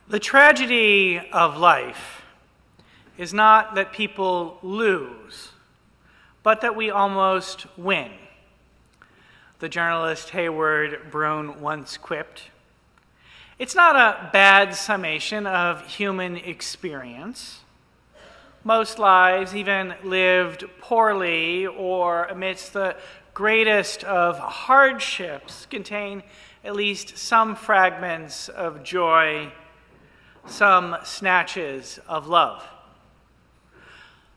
The tragedy of life is not that people lose, but that we almost win. The journalist Hayward Broun once quipped, "It's not a bad summation of human experience. Most lives, even lived poorly or amidst the greatest of hardships, contain at least some fragments of joy, some snatches of love."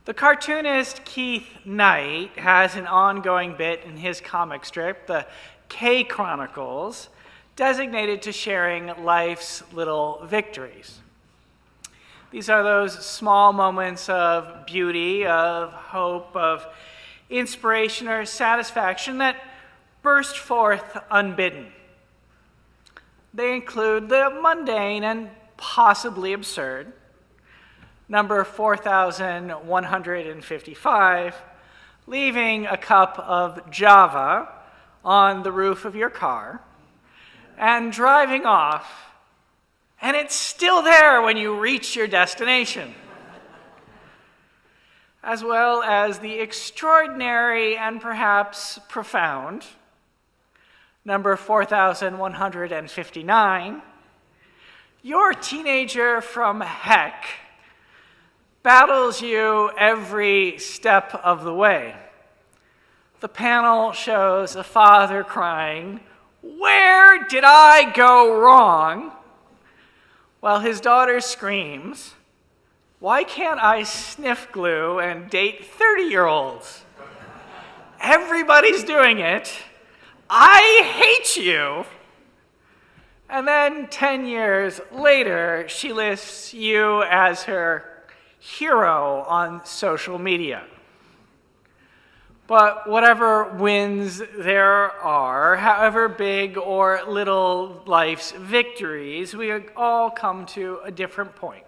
The cartoonist Keith Knight has an ongoing bit in his comic strip, the K Chronicles, designated to sharing life's little victories. These are those small moments of beauty, of hope, of inspiration or satisfaction that burst forth unbidden. They include the mundane and possibly absurd. Number 4,155, leaving a cup of Java on the roof of your car and driving off, and it's still there when you reach your destination. As well as the extraordinary and perhaps profound, number 4,159, your teenager from heck battles you every step of the way. The panel shows a father crying, "Where did I go wrong?" while his daughter screams, "Why can't I sniff glue and date 30-year-olds? Everybody's doing it. I hate you." And then 10 years later, she lists you as her hero on social media. But whatever wins there are, however big or little life's victories, we all come to a different point.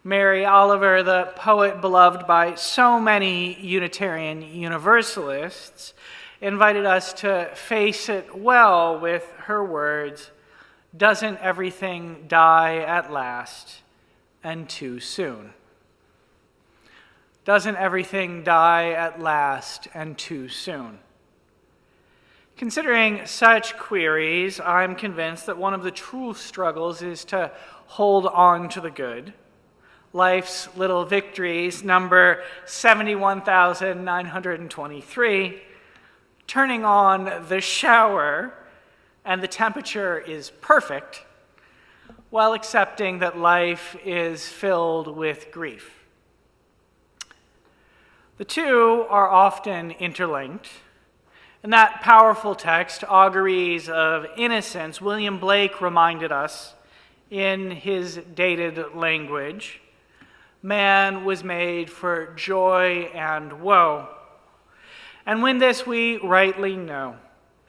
Mary Oliver, the poet beloved by so many Unitarian Universalists, invited us to face it well with her words, "Doesn't everything die at last and too soon?" Doesn't everything die at last and too soon? Considering such queries, I'm convinced that one of the true struggles is to hold on to the good. Life's little victories, number 71,923, turning on the shower and the temperature is perfect, while accepting that life is filled with grief. The two are often interlinked. In that powerful text, Auguries of Innocence, William Blake reminded us in his dated language, man was made for joy and woe. And when this we rightly know,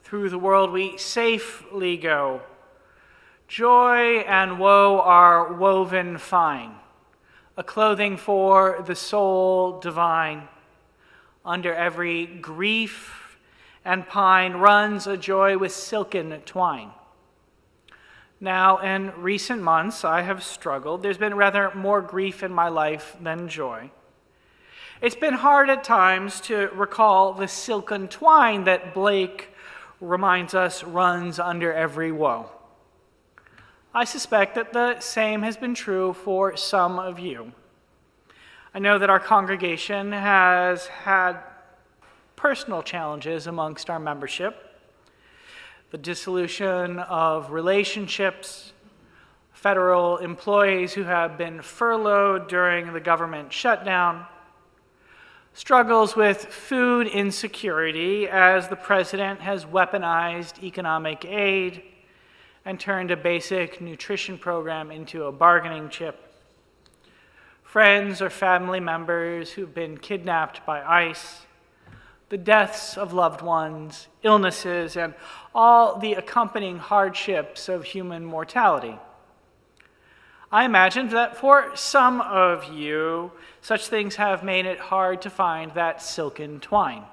through the world we safely go. Joy and woe are woven fine, a clothing for the soul divine. Under every grief and pine runs a joy with silken twine. Now, in recent months, I have struggled. There's been rather more grief in my life than joy. It's been hard at times to recall the silken twine that Blake reminds us runs under every woe. I suspect that the same has been true for some of you. I know that our congregation has had personal challenges amongst our membership. The dissolution of relationships, federal employees who have been furloughed during the government shutdown, struggles with food insecurity as the president has weaponized economic aid and turned a basic nutrition program into a bargaining chip. Friends or family members who've been kidnapped by ICE, the deaths of loved ones, illnesses, and all the accompanying hardships of human mortality. I imagine that for some of you, such things have made it hard to find that silken twine.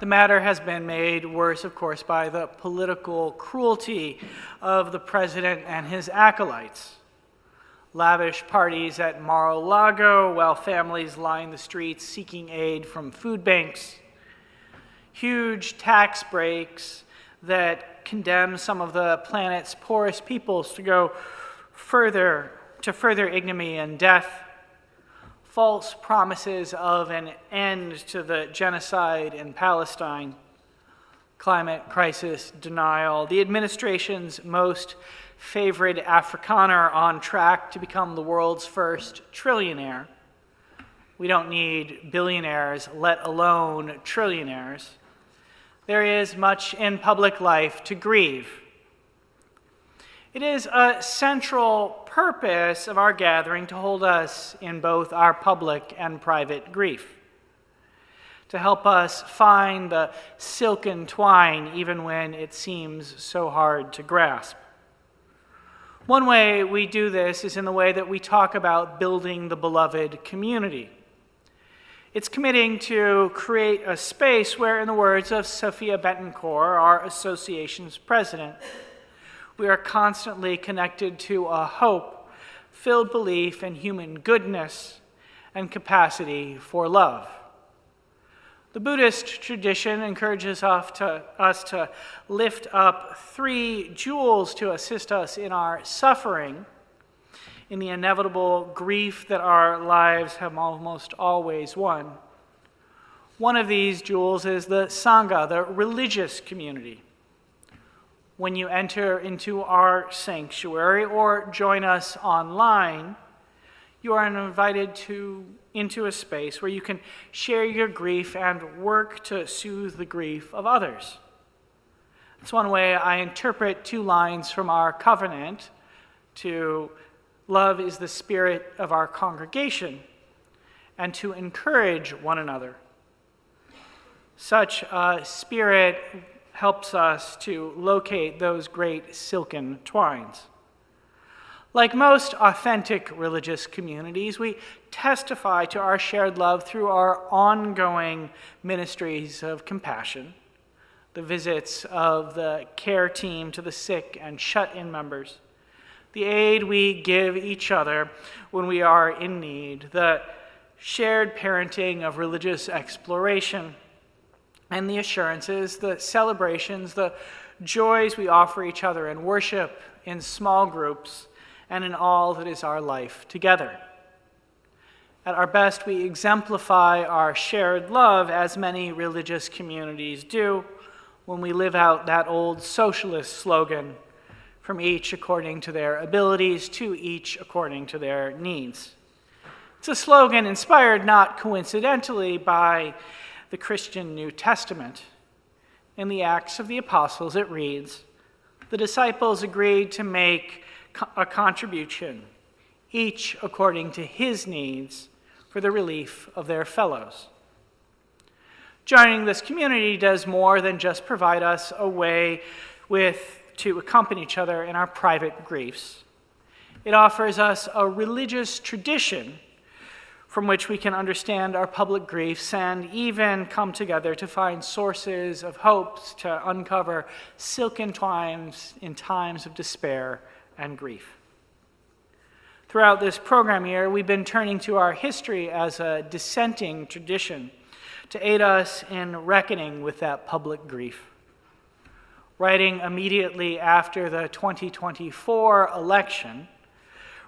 The matter has been made worse, of course, by the political cruelty of the president and his acolytes. Lavish parties at Mar-a-Lago while families line the streets seeking aid from food banks. Huge tax breaks that condemn some of the planet's poorest peoples to go further ignominy and death. False promises of an end to the genocide in Palestine. Climate crisis denial. The administration's most favored Afrikaner on track to become the world's first trillionaire. We don't need billionaires, let alone trillionaires. There is much in public life to grieve. It is a central purpose of our gathering to hold us in both our public and private grief, to help us find the silken twine even when it seems so hard to grasp. One way we do this is in the way that we talk about building the beloved community. It's committing to create a space where, in the words of Sophia Betancourt, our association's president, we are constantly connected to a hope-filled belief in human goodness and capacity for love. The Buddhist tradition encourages us to lift up 3 jewels to assist us in our suffering, in the inevitable grief that our lives have almost always won. One of these jewels is the Sangha, the religious community. When you enter into our sanctuary or join us online, you are invited into a space where you can share your grief and work to soothe the grief of others. It's one way I interpret 2 lines from our covenant to love is the spirit of our congregation and to encourage one another. Such a spirit helps us to locate those great silken twines. Like most authentic religious communities, we testify to our shared love through our ongoing ministries of compassion, the visits of the care team to the sick and shut-in members, the aid we give each other when we are in need, the shared parenting of religious exploration, and the assurances, the celebrations, the joys we offer each other in worship, in small groups, and in all that is our life together. At our best, we exemplify our shared love, as many religious communities do, when we live out that old socialist slogan, from each according to their abilities, to each according to their needs. It's a slogan inspired not coincidentally by the Christian New Testament. In the Acts of the Apostles, it reads, "The disciples agreed to make a contribution, each according to his needs, for the relief of their fellows." Joining this community does more than just provide us a way to accompany each other in our private griefs. It offers us a religious tradition from which we can understand our public griefs and even come together to find sources of hopes to uncover silken twines in times of despair and grief. Throughout this program year, we've been turning to our history as a dissenting tradition to aid us in reckoning with that public grief. Writing immediately after the 2024 election,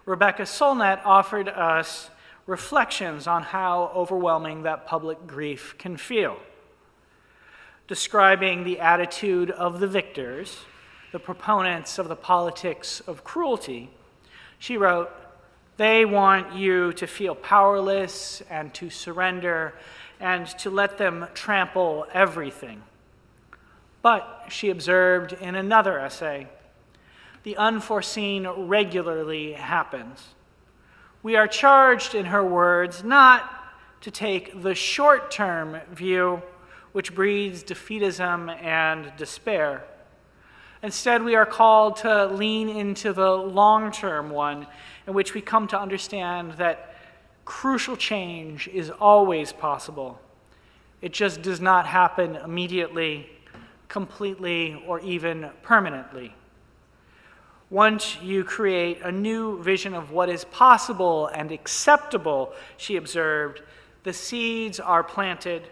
Rebecca Solnit offered us reflections on how overwhelming that public grief can feel. Describing the attitude of the victors, the proponents of the politics of cruelty, she wrote, "They want you to feel powerless and to surrender and to let them trample everything." But, she observed in another essay, "The unforeseen regularly happens." We are charged, in her words, not to take the short-term view, which breeds defeatism and despair. Instead, we are called to lean into the long-term one, in which we come to understand that crucial change is always possible, It just does not happen immediately, completely, or even permanently. Once you create a new vision of what is possible and acceptable, she observed, the seeds are planted.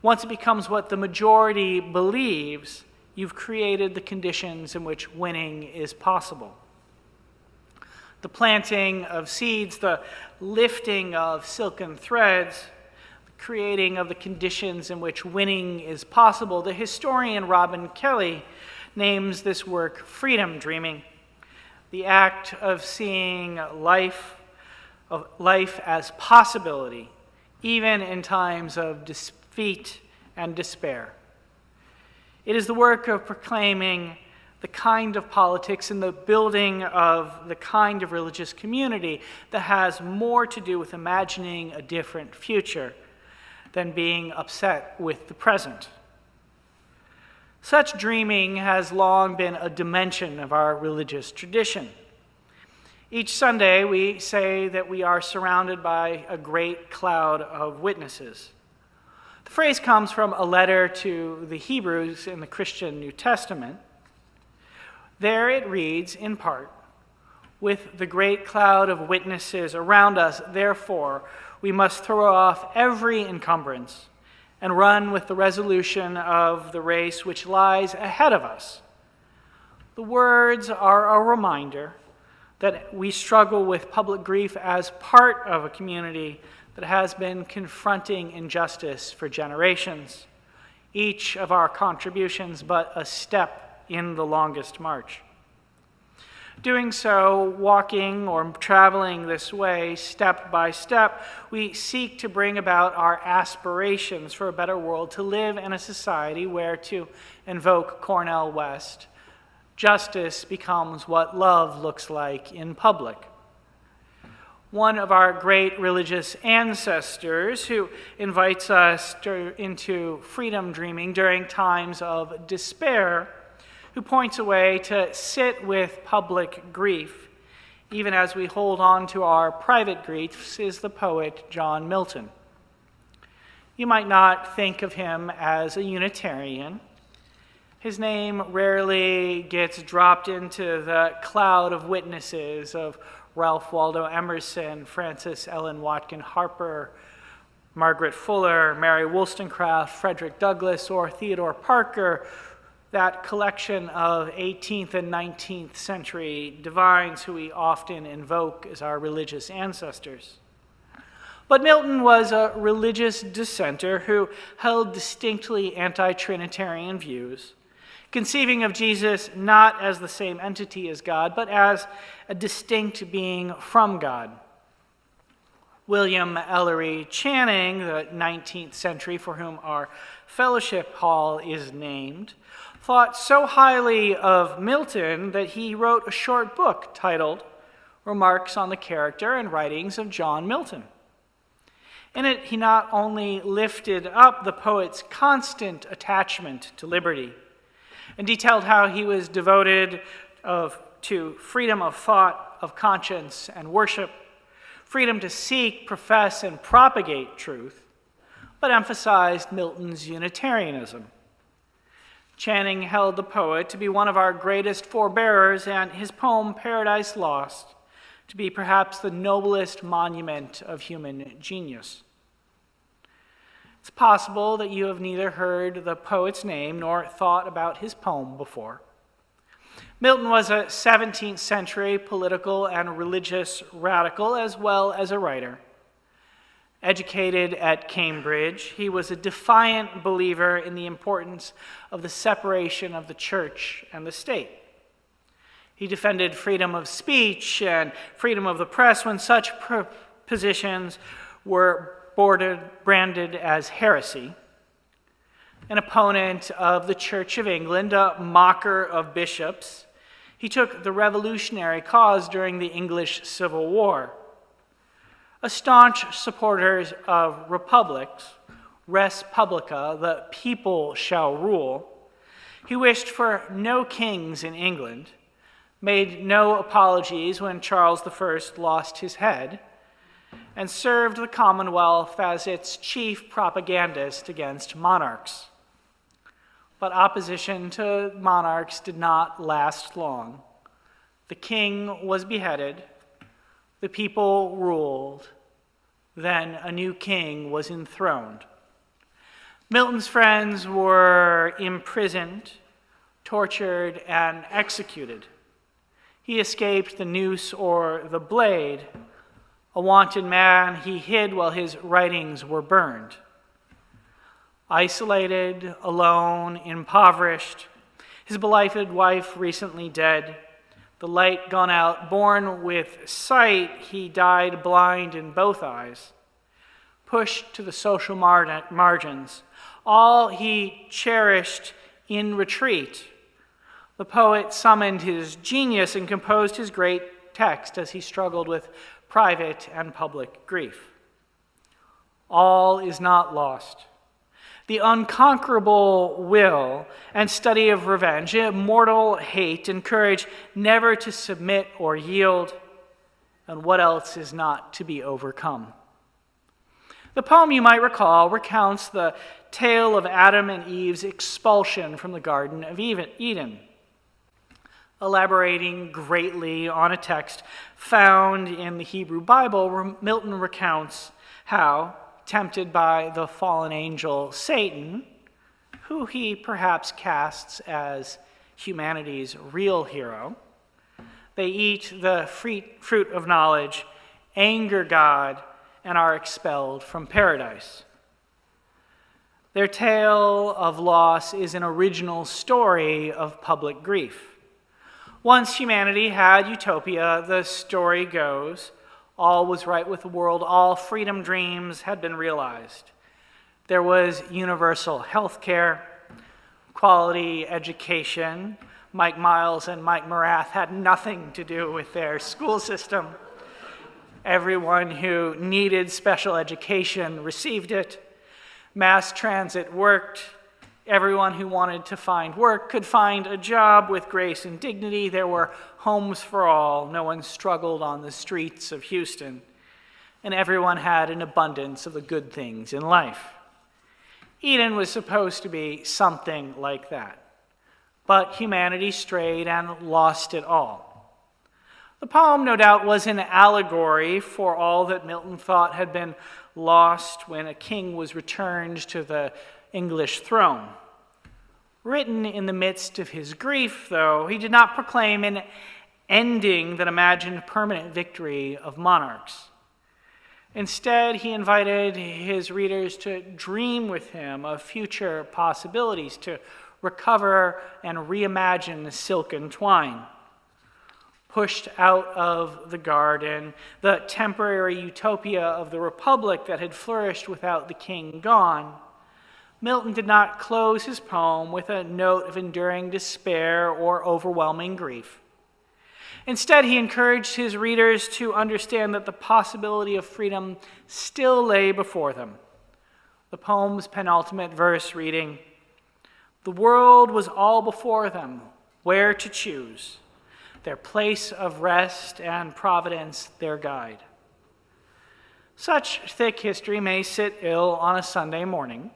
Once it becomes what the majority believes, you've created the conditions in which winning is possible. The planting of seeds, the lifting of silken threads, the creating of the conditions in which winning is possible. The historian Robin Kelly names this work freedom dreaming, the act of seeing life as possibility, even in times of defeat and despair. It is the work of proclaiming the kind of politics and the building of the kind of religious community that has more to do with imagining a different future than being upset with the present. Such dreaming has long been a dimension of our religious tradition. Each Sunday, we say that we are surrounded by a great cloud of witnesses. The phrase comes from a letter to the Hebrews in the Christian New Testament. There it reads, in part, "With the great cloud of witnesses around us, therefore, we must throw off every encumbrance and run with the resolution of the race which lies ahead of us." The words are a reminder that we struggle with public grief as part of a community that has been confronting injustice for generations, each of our contributions but a step in the longest march. Doing so, walking or traveling this way, step by step, we seek to bring about our aspirations for a better world, to live in a society where, to invoke Cornel West, justice becomes what love looks like in public. One of our great religious ancestors who invites us into freedom dreaming during times of despair, who points a way to sit with public grief, even as we hold on to our private griefs, is the poet John Milton. You might not think of him as a Unitarian. His name rarely gets dropped into the cloud of witnesses of Ralph Waldo Emerson, Frances Ellen Watkin Harper, Margaret Fuller, Mary Wollstonecraft, Frederick Douglass, or Theodore Parker, that collection of 18th and 19th century divines who we often invoke as our religious ancestors. But Milton was a religious dissenter who held distinctly anti-Trinitarian views, conceiving of Jesus not as the same entity as God, but as a distinct being from God. William Ellery Channing, the 19th century, for whom our fellowship hall is named, thought so highly of Milton that he wrote a short book titled Remarks on the Character and Writings of John Milton. In it, he not only lifted up the poet's constant attachment to liberty, and detailed how he was devoted to freedom of thought, of conscience, and worship, freedom to seek, profess, and propagate truth, but emphasized Milton's Unitarianism. Channing held the poet to be one of our greatest forebearers, and his poem, Paradise Lost, to be perhaps the noblest monument of human genius. It's possible that you have neither heard the poet's name nor thought about his poem before. Milton was a 17th century political and religious radical as well as a writer. Educated at Cambridge, he was a defiant believer in the importance of the separation of the church and the state. He defended freedom of speech and freedom of the press when such positions were branded as heresy. An opponent of the Church of England, a mocker of bishops, he took the revolutionary cause during the English Civil War. A staunch supporter of republics, res publica, the people shall rule, he wished for no kings in England, made no apologies when Charles I lost his head, and served the Commonwealth as its chief propagandist against monarchs. But opposition to monarchs did not last long. The king was beheaded, the people ruled, then a new king was enthroned. Milton's friends were imprisoned, tortured, and executed. He escaped the noose or the blade. A wanted man, he hid while his writings were burned. Isolated, alone, impoverished, his beloved wife recently dead, the light gone out, born with sight, he died blind in both eyes. Pushed to the social margins, all he cherished in retreat, the poet summoned his genius and composed his great text as he struggled with private and public grief. All is not lost. The unconquerable will and study of revenge, immortal hate and courage never to submit or yield, and what else is not to be overcome. The poem, you might recall, recounts the tale of Adam and Eve's expulsion from the Garden of Eden, elaborating greatly on a text found in the Hebrew Bible. Milton recounts how, tempted by the fallen angel Satan, who he perhaps casts as humanity's real hero, they eat the fruit of knowledge, anger God, and are expelled from paradise. Their tale of loss is an original story of public grief. Once humanity had utopia, the story goes, all was right with the world, all freedom dreams had been realized. There was universal health care, quality education. Mike Miles and Mike Morath had nothing to do with their school system. Everyone who needed special education received it. Mass transit worked. Everyone who wanted to find work could find a job with grace and dignity. There were homes for all. No one struggled on the streets of Houston. And everyone had an abundance of the good things in life. Eden was supposed to be something like that. But humanity strayed and lost it all. The poem, no doubt, was an allegory for all that Milton thought had been lost when a king was returned to the English throne. Written in the midst of his grief, though, he did not proclaim an ending that imagined permanent victory of monarchs. Instead, he invited his readers to dream with him of future possibilities, to recover and reimagine the silken twine. Pushed out of the garden, the temporary utopia of the republic that had flourished without the king gone, Milton did not close his poem with a note of enduring despair or overwhelming grief. Instead, he encouraged his readers to understand that the possibility of freedom still lay before them. The poem's penultimate verse reading, "The world was all before them, where to choose, their place of rest and providence their guide." Such thick history may sit ill on a Sunday morning,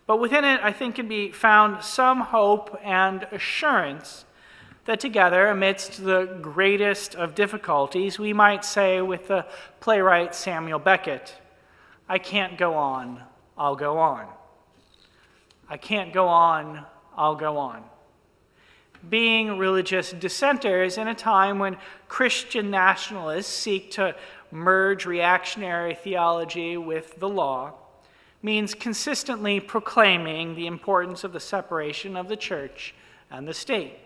but within it, I think, can be found some hope and assurance that together, amidst the greatest of difficulties, we might say with the playwright Samuel Beckett, "I can't go on, I'll go on. I can't go on, I'll go on." Being religious dissenters in a time when Christian nationalists seek to merge reactionary theology with the law means consistently proclaiming the importance of the separation of the church and the state.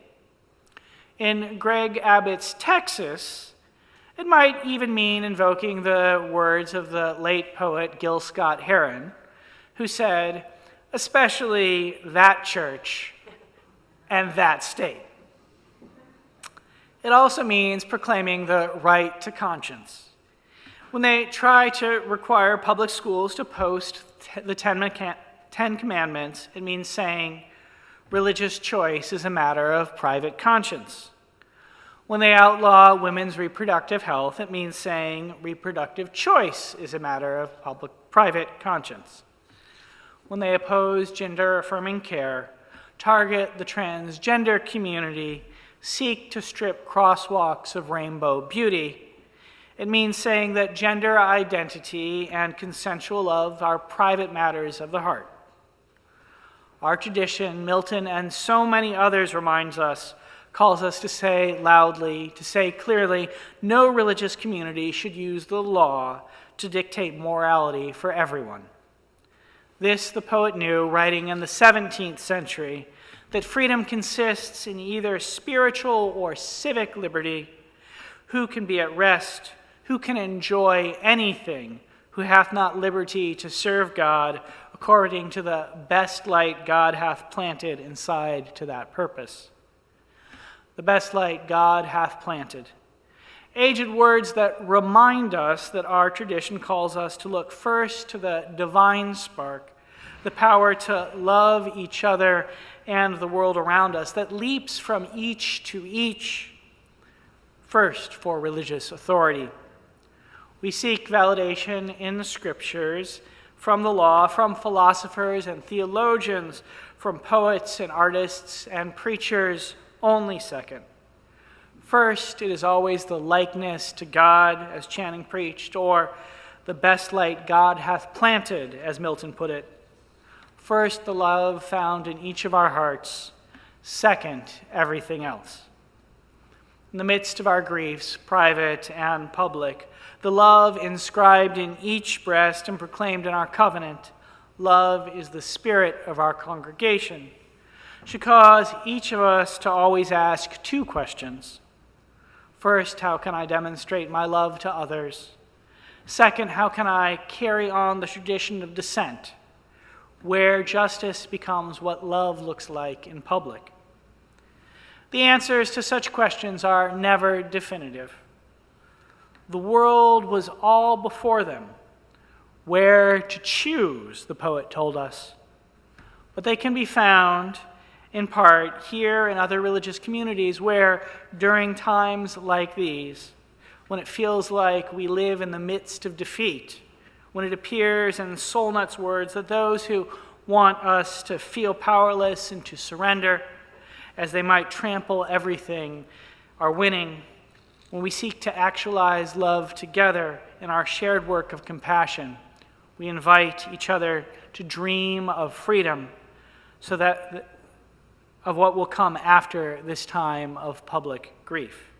In Greg Abbott's Texas, it might even mean invoking the words of the late poet Gil Scott Heron, who said, "Especially that church and that state." It also means proclaiming the right to conscience. When they try to require public schools to post the Ten Commandments, it means saying religious choice is a matter of private conscience. When they outlaw women's reproductive health, it means saying reproductive choice is a matter of private conscience. When they oppose gender-affirming care, target the transgender community, seek to strip crosswalks of rainbow beauty, it means saying that gender identity and consensual love are private matters of the heart. Our tradition, Milton and so many others reminds us, calls us to say loudly, to say clearly, no religious community should use the law to dictate morality for everyone. This the poet knew, writing in the 17th century, that freedom consists in either spiritual or civic liberty. Who can be at rest? Who can enjoy anything? Who hath not liberty to serve God according to the best light God hath planted inside to that purpose? The best light God hath planted. Aged words that remind us that our tradition calls us to look first to the divine spark, the power to love each other and the world around us that leaps from each to each, first for religious authority. We seek validation in the scriptures, from the law, from philosophers and theologians, from poets and artists and preachers, only second. First, it is always the likeness to God, as Channing preached, or the best light God hath planted, as Milton put it. First, the love found in each of our hearts. Second, everything else. In the midst of our griefs, private and public, the love inscribed in each breast and proclaimed in our covenant, love is the spirit of our congregation, should cause each of us to always ask two questions. First, how can I demonstrate my love to others? Second, how can I carry on the tradition of dissent, where justice becomes what love looks like in public? The answers to such questions are never definitive. The world was all before them, where to choose, the poet told us. But they can be found, in part, here in other religious communities where, during times like these, when it feels like we live in the midst of defeat, when it appears in Solnut's words that those who want us to feel powerless and to surrender, as they might trample everything, are winning, when we seek to actualize love together in our shared work of compassion, we invite each other to dream of freedom, so that of what will come after this time of public grief.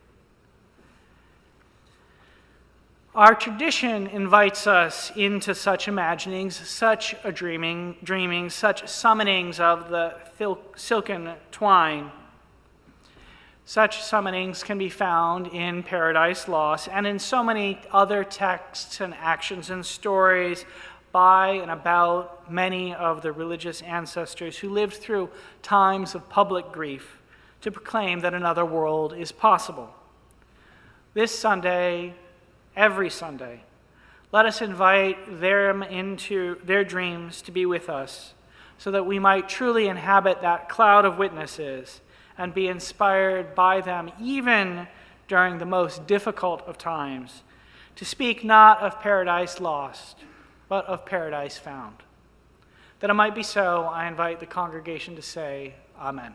Our tradition invites us into such imaginings, such a dreaming, such summonings of the silken twine. Such summonings can be found in Paradise Lost and in so many other texts and actions and stories by and about many of the religious ancestors who lived through times of public grief to proclaim that another world is possible. This Sunday, every Sunday, let us invite them into their dreams to be with us, so that we might truly inhabit that cloud of witnesses and be inspired by them even during the most difficult of times, to speak not of paradise lost, but of paradise found. That it might be so, I invite the congregation to say, Amen.